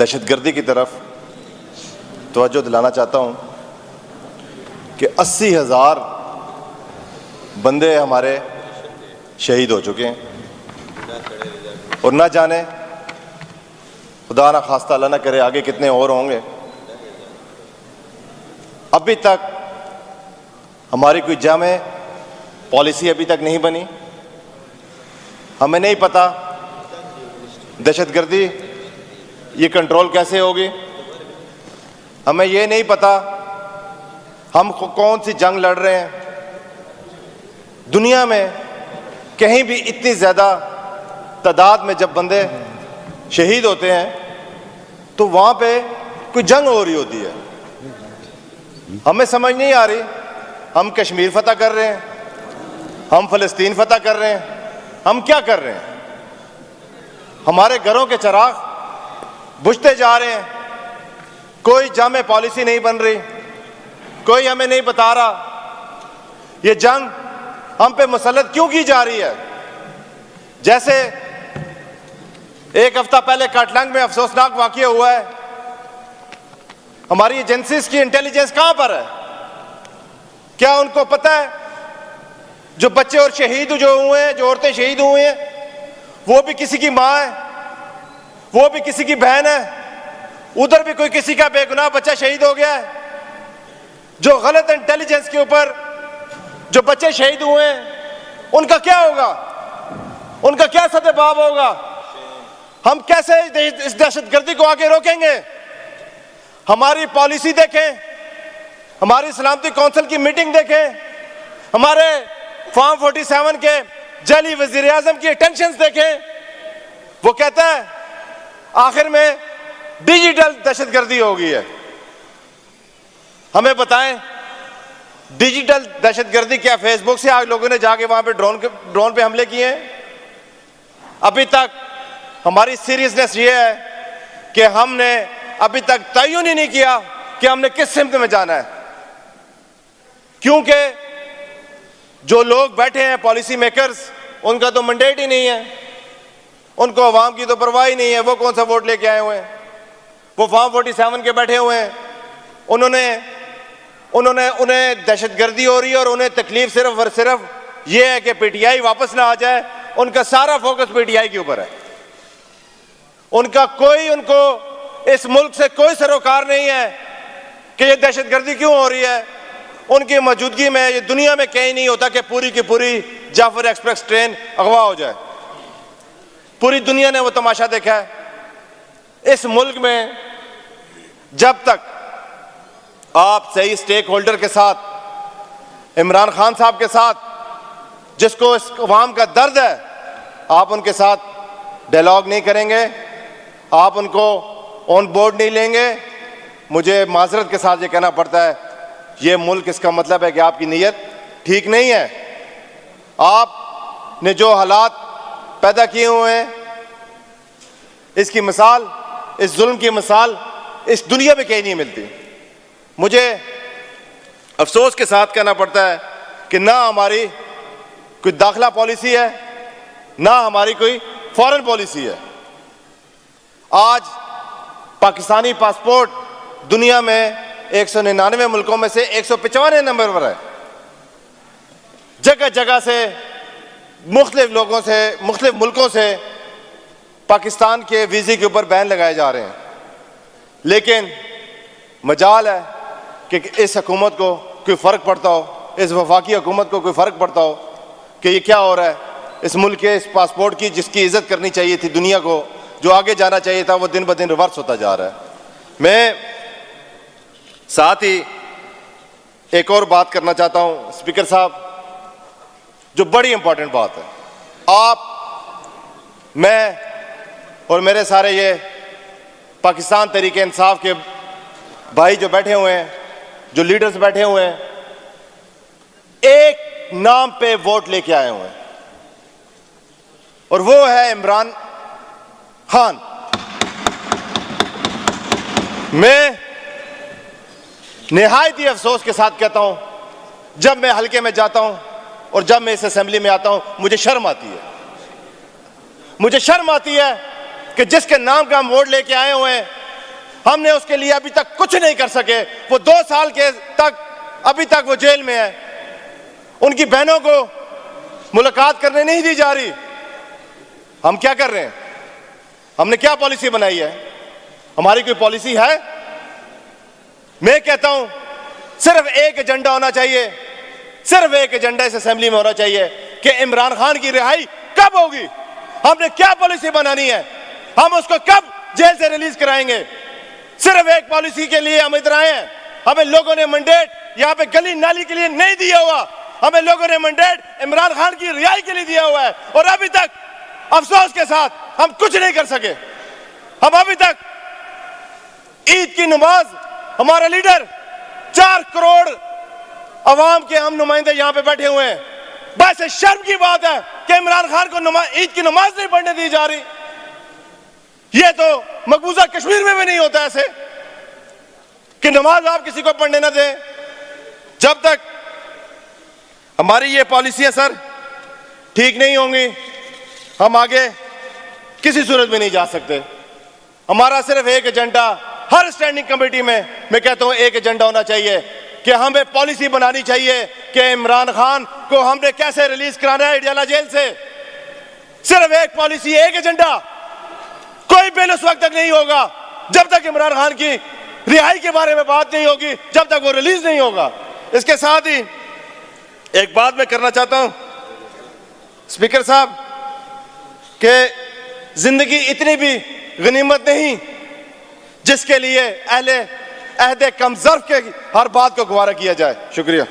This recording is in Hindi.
दहशतगर्दी की तरफ तवज्जो दिलाना चाहता हूँ कि 80,000 बंदे हमारे शहीद हो चुके हैं और ना जाने खुदा ना खास्ता अल्लाह ना करे आगे कितने और होंगे। अभी तक हमारी कोई जामे पॉलिसी अभी तक नहीं बनी। हमें नहीं पता दहशतगर्दी ये कंट्रोल कैसे होगी। हमें ये नहीं पता हम कौन सी जंग लड़ रहे हैं। दुनिया में कहीं भी इतनी ज़्यादा तादाद में जब बंदे शहीद होते हैं तो वहाँ पे कोई जंग हो रही होती है। हमें समझ नहीं आ रही हम कश्मीर फतह कर रहे हैं, हम फ़लस्तीन फतह कर रहे हैं, हम क्या कर रहे हैं। हमारे घरों के चिराग बुझते जा रहे हैं, कोई जामे पॉलिसी नहीं बन रही, कोई हमें नहीं बता रहा ये जंग हम पे मुसल्लत क्यों की जा रही है। जैसे एक हफ्ता पहले काटलंग में अफसोसनाक वाक़या हुआ है, हमारी एजेंसीज की इंटेलिजेंस कहां पर है? क्या उनको पता है जो बच्चे और शहीद जो हुए हैं, जो औरतें शहीद हुई हैं, वो भी किसी की मां है, वो भी किसी की बहन है, उधर भी कोई किसी का बेगुनाह बच्चा शहीद हो गया है। जो गलत इंटेलिजेंस के ऊपर जो बच्चे शहीद हुए हैं उनका क्या होगा, उनका क्या सद्भाव होगा? हम कैसे इस दहशतगर्दी को आगे रोकेंगे? हमारी पॉलिसी देखें, हमारी सलामती कौंसिल की मीटिंग देखें, हमारे फॉर्म 47 के जाली वजीर आजम की टेंशन देखें। वो कहता है आखिर में डिजिटल दहशतगर्दी हो गई है। हमें बताएं डिजिटल दहशतगर्दी क्या फेसबुक से आज लोगों ने जाके वहां पे ड्रोन पे हमले किए हैं? अभी तक हमारी सीरियसनेस ये है कि हमने अभी तक तयन ही नहीं किया कि हमने किस सिमत में जाना है, क्योंकि जो लोग बैठे हैं पॉलिसी मेकर्स उनका तो मैंडेट ही नहीं है, उनको अवाम की तो परवाह ही नहीं है। वो कौन सा वोट लेके आए हुए हैं? वो फॉर्म 47 के बैठे हुए हैं। उन्हें दहशतगर्दी हो रही है और उन्हें तकलीफ सिर्फ और सिर्फ ये है कि पीटीआई वापस ना आ जाए। उनका सारा फोकस पीटीआई के ऊपर है। उनको इस मुल्क से कोई सरोकार नहीं है कि ये दहशतगर्दी क्यों हो रही है। उनकी मौजूदगी में ये दुनिया में कहीं नहीं होता कि पूरी की पूरी जाफर एक्सप्रेस ट्रेन अगवा हो जाए। पूरी दुनिया ने वो तमाशा देखा है। इस मुल्क में जब तक आप सही स्टेक होल्डर के साथ, इमरान खान साहब के साथ, जिसको इस अवाम का दर्द है, आप उनके साथ डायलॉग नहीं करेंगे, आप उनको ऑन बोर्ड नहीं लेंगे, मुझे माजरत के साथ ये कहना पड़ता है ये मुल्क इसका मतलब है कि आपकी नीयत ठीक नहीं है। आपने जो हालात पैदा किए हुए हैं इसकी मिसाल, इस जुल्म की मिसाल इस दुनिया में कहीं नहीं मिलती। मुझे अफसोस के साथ कहना पड़ता है कि ना हमारी कोई दाखिला पॉलिसी है, ना हमारी कोई फॉरेन पॉलिसी है। आज पाकिस्तानी पासपोर्ट दुनिया में 199 मुल्कों में से 195 नंबर पर है। जगह जगह से मुख्तलिफ लोगों से, मुख्तलिफ मुल्कों से पाकिस्तान के वीज़े के ऊपर बैन लगाए जा रहे हैं। लेकिन मजाल है कि इस हुकूमत को कोई फ़र्क पड़ता हो, इस वफाकी हुकूमत को कोई फ़र्क पड़ता हो कि ये क्या हो रहा है। इस मुल्क के इस पासपोर्ट की जिसकी इज़्ज़त करनी चाहिए थी दुनिया को, जो आगे जाना चाहिए था, वो दिन ब दिन रिवर्स होता जा रहा है। मैं साथ ही एक और बात करना चाहता हूँ स्पीकर साहब, जो बड़ी इंपॉर्टेंट बात है। आप, मैं और मेरे सारे ये पाकिस्तान तहरीक इंसाफ के भाई जो बैठे हुए हैं, जो लीडर्स बैठे हुए हैं, एक नाम पे वोट लेके आए हुए हैं और वो है इमरान खान। मैं निहायत ही अफसोस के साथ कहता हूं, जब मैं हल्के में जाता हूं और जब मैं इस असेंबली में आता हूं, मुझे शर्म आती है। मुझे शर्म आती है कि जिसके नाम का हम वोट लेके आए हुए हैं हमने उसके लिए अभी तक कुछ नहीं कर सके। वो 2 साल के तक अभी तक वो जेल में है। उनकी बहनों को मुलाकात करने नहीं दी जा रही। हम क्या कर रहे हैं? हमने क्या पॉलिसी बनाई है? हमारी कोई पॉलिसी है? मैं कहता हूं सिर्फ एक एजेंडा होना चाहिए, सिर्फ एक एजेंडा इस असेंबली में होना चाहिए कि इमरान खान की रिहाई कब होगी, हमने क्या पॉलिसी बनानी है, हम उसको कब जेल से रिलीज कराएंगे। सिर्फ एक पॉलिसी के लिए हम इधर आए हैं। हमें लोगों ने मैंडेट यहां पे गली नाली के लिए नहीं दिया हुआ, हमें लोगों ने मैंडेट इमरान खान की रिहाई के लिए दिया हुआ है। और अभी तक अफसोस के साथ हम कुछ नहीं कर सके। हम अभी तक ईद की नमाज, हमारा लीडर 4 करोड़ अवाम के हम नुमाइंदे यहां पे बैठे हुए हैं, बस शर्म की बात है कि इमरान खान को ईद की नमाज नहीं पढ़ने दी जा रही। ये तो मकबूजा कश्मीर में भी नहीं होता ऐसे कि नमाज आप किसी को पढ़ने ना दें। जब तक हमारी ये पॉलिसियां सर ठीक नहीं होंगी, हम आगे किसी सूरत में नहीं जा सकते। हमारा सिर्फ एक एजेंडा, हर स्टैंडिंग कमेटी में मैं कहता हूं एक एजेंडा होना चाहिए कि हमें पॉलिसी बनानी चाहिए कि इमरान खान को हमने कैसे रिलीज कराना है अडयाला जेल से। सिर्फ एक पॉलिसी, एक एजेंडा। कोई बिल उस वक्त तक नहीं होगा जब तक इमरान खान की रिहाई के बारे में बात नहीं होगी, जब तक वो रिलीज नहीं होगा। इसके साथ ही एक बात मैं करना चाहता हूं स्पीकर साहब कि जिंदगी इतनी भी गनीमत नहीं जिसके लिए अहले अहदे कम ज़र्फ़ के हर बात को गवारा किया जाए। शुक्रिया।